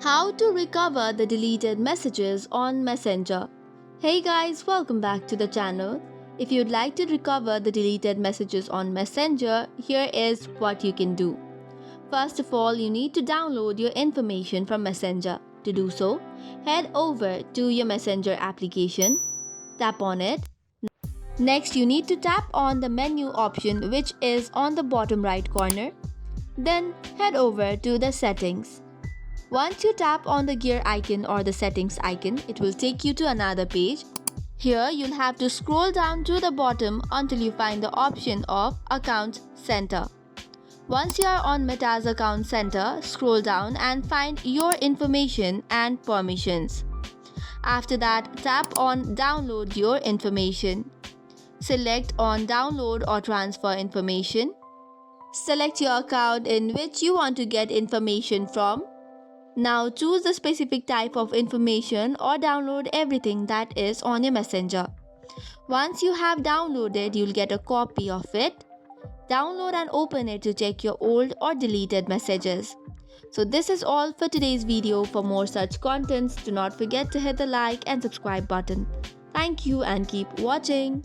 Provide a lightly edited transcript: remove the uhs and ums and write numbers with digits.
How to recover the deleted messages on Messenger. Hey guys, welcome back to the channel. If you'd like to recover the deleted messages on Messenger, here is what you can do. First of all, you need to download your information from Messenger. To do so, head over to your Messenger application, tap on it. Next, you need to tap on the menu option which is on the bottom right corner. Then head over to the settings. Once you tap on the gear icon or the settings icon, it will take you to another page. Here you'll have to scroll down to the bottom until you find the option of Account Center. Once you are on Meta's Account Center, scroll down and find your information and permissions. After that, tap on Download Your Information. Select on Download or Transfer Information. Select your account in which you want to get information from. Now choose the specific type of information or download everything that is on your Messenger. Once you have downloaded, you'll get a copy of it. Download and open it to check your old or deleted messages. So this is all for today's video. For more such contents, do not forget to hit the like and subscribe button. Thank you and keep watching.